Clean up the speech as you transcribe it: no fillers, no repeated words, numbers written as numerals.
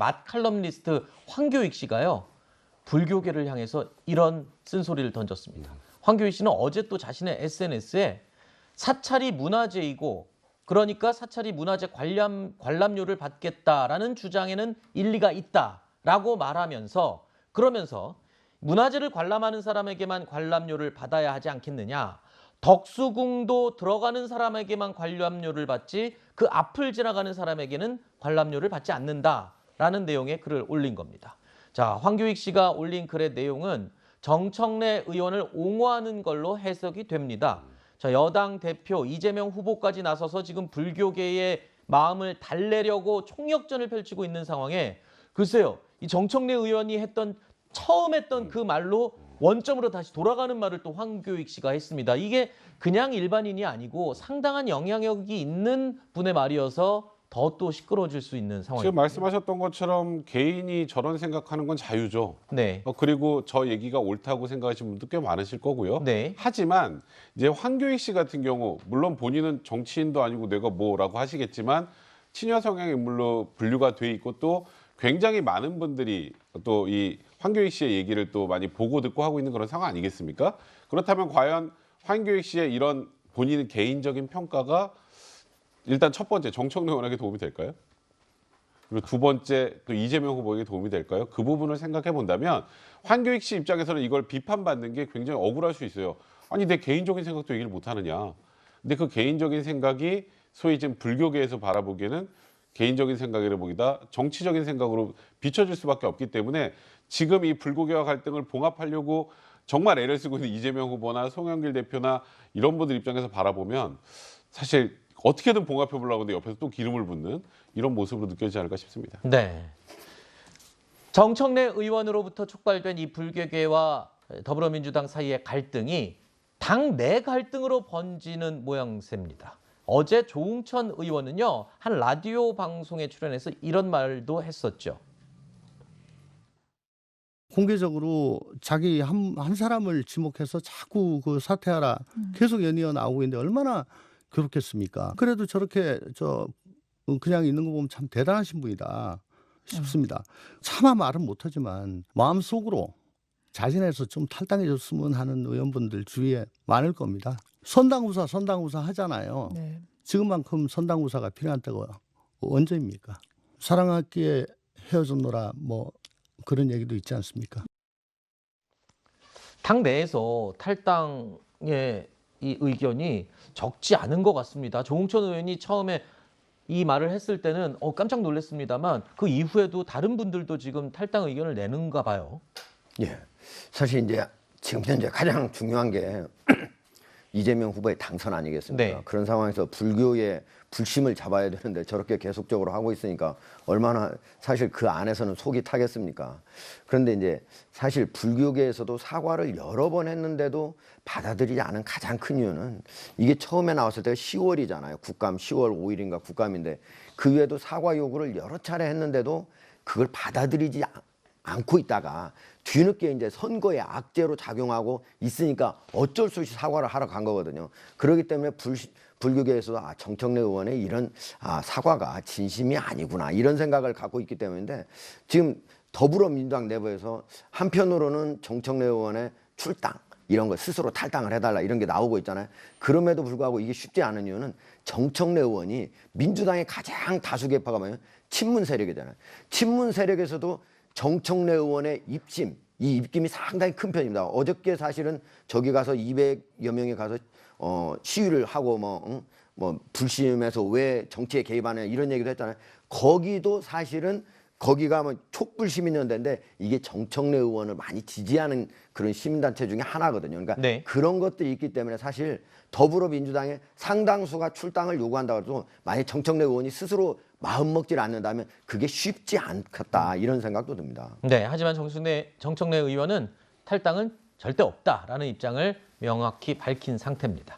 맛 칼럼니스트 황교익 씨가요. 불교계를 향해서 이런 쓴소리를 던졌습니다. 황교익 씨는 어제 또 자신의 SNS에 사찰이 문화재이고 그러니까 사찰이 문화재 관람료를 받겠다라는 주장에는 일리가 있다라고 말하면서 그러면서 문화재를 관람하는 사람에게만 관람료를 받아야 하지 않겠느냐. 덕수궁도 들어가는 사람에게만 관람료를 받지 그 앞을 지나가는 사람에게는 관람료를 받지 않는다라는 내용의 글을 올린 겁니다. 자, 황교익 씨가 올린 글의 내용은 정청래 의원을 옹호하는 걸로 해석이 됩니다. 자, 여당 대표 이재명 후보까지 나서서 지금 불교계의 마음을 달래려고 총력전을 펼치고 있는 상황에 글쎄요, 이 정청래 의원이 처음 했던 그 말로 원점으로 다시 돌아가는 말을 또 황교익 씨가 했습니다. 이게 그냥 일반인이 아니고 상당한 영향력이 있는 분의 말이어서 더 또 시끄러워질 수 있는 상황입니다. 지금 말씀하셨던 것처럼 개인이 저런 생각하는 건 자유죠. 네. 그리고 저 얘기가 옳다고 생각하시는 분도 꽤 많으실 거고요. 네. 하지만 이제 황교익 씨 같은 경우 물론 본인은 정치인도 아니고 내가 뭐라고 하시겠지만 친여 성향 인물로 분류가 돼 있고 또 굉장히 많은 분들이 또 이 황교익 씨의 얘기를 또 많이 보고 듣고 하고 있는 그런 상황 아니겠습니까? 그렇다면 과연 황교익 씨의 이런 본인의 개인적인 평가가 일단 첫 번째 정청래 의원에게 도움이 될까요? 그리고 두 번째 또 이재명 후보에게 도움이 될까요? 그 부분을 생각해 본다면 황교익 씨 입장에서는 이걸 비판받는 게 굉장히 억울할 수 있어요. 아니 내 개인적인 생각도 얘기를 못 하느냐. 근데 그 개인적인 생각이 소위 지금 불교계에서 바라보기에는 개인적인 생각이라 보기다 정치적인 생각으로 비춰질 수밖에 없기 때문에 지금 이 불교계와 갈등을 봉합하려고 정말 애를 쓰고 있는 이재명 후보나 송영길 대표나 이런 분들 입장에서 바라보면 사실 어떻게든 봉합해보려고 하는데 옆에서 또 기름을 붓는 이런 모습으로 느껴지지 않을까 싶습니다. 네. 정청래 의원으로부터 촉발된 이 불교계와 더불어민주당 사이의 갈등이 당 내 갈등으로 번지는 모양새입니다. 어제 조응천 의원은요, 한 라디오 방송에 출연해서 이런 말도 했었죠. 공개적으로 자기 한 사람을 지목해서 자꾸 그 사퇴하라 계속 연이어 나오고 있는데 얼마나 그렇겠습니까? 그래도 저렇게 그냥 있는 거 보면 참 대단하신 분이다 싶습니다. 차마 말은 못하지만 마음속으로 자진해서 좀 탈당해줬으면 하는 의원분들 주위에 많을 겁니다. 선당우사 하잖아요. 네. 지금만큼 선당우사가 필요한 때가 언제입니까? 사랑하기에 헤어졌노라 뭐 그런 얘기도 있지 않습니까? 당 내에서 탈당의 이 의견이 적지 않은 것 같습니다. 조응천 의원이 처음에 이 말을 했을 때는 깜짝 놀랐습니다만 그 이후에도 다른 분들도 지금 탈당 의견을 내는가 봐요. 예. 사실 이제 지금 현재 가장 중요한 게 이재명 후보의 당선 아니겠습니까? 네. 그런 상황에서 불교의 불심을 잡아야 되는데 저렇게 계속적으로 하고 있으니까 얼마나 사실 그 안에서는 속이 타겠습니까? 그런데 이제 사실 불교계에서도 사과를 여러 번 했는데도 받아들이지 않은 가장 큰 이유는 이게 처음에 나왔을 때가 10월이잖아요. 국감 10월 5일인가 국감인데 그 외에도 사과 요구를 여러 차례 했는데도 그걸 받아들이지 않고 있다가 뒤늦게 이제 선거의 악재로 작용하고 있으니까 어쩔 수 없이 사과를 하러 간 거거든요. 그렇기 때문에 불교계에서도 정청래 의원의 이런 사과가 진심이 아니구나 이런 생각을 갖고 있기 때문인데 지금 더불어민주당 내부에서 한편으로는 정청래 의원의 출당 이런 거 스스로 탈당을 해달라 이런 게 나오고 있잖아요. 그럼에도 불구하고 이게 쉽지 않은 이유는 정청래 의원이 민주당의 가장 다수 계파가 뭐예요? 친문 세력이잖아요. 친문 세력에서도 정청래 의원의 입심, 이 입김이 상당히 큰 편입니다. 어저께 사실은 저기 가서 200여 명이 가서 시위를 하고 뭐 불심에서 왜 정치에 개입하냐 이런 얘기도 했잖아요. 거기도 사실은 거기가 뭐 촉불시민연대인데 이게 정청래 의원을 많이 지지하는 그런 시민단체 중에 하나거든요. 그러니까 네. 그런 것들이 있기 때문에 사실 더불어민주당의 상당수가 출당을 요구한다고 해도 만약 정청래 의원이 스스로 마음먹질 않는다면 그게 쉽지 않겠다 이런 생각도 듭니다. 네, 하지만 정청래 의원은 탈당은 절대 없다라는 입장을 명확히 밝힌 상태입니다.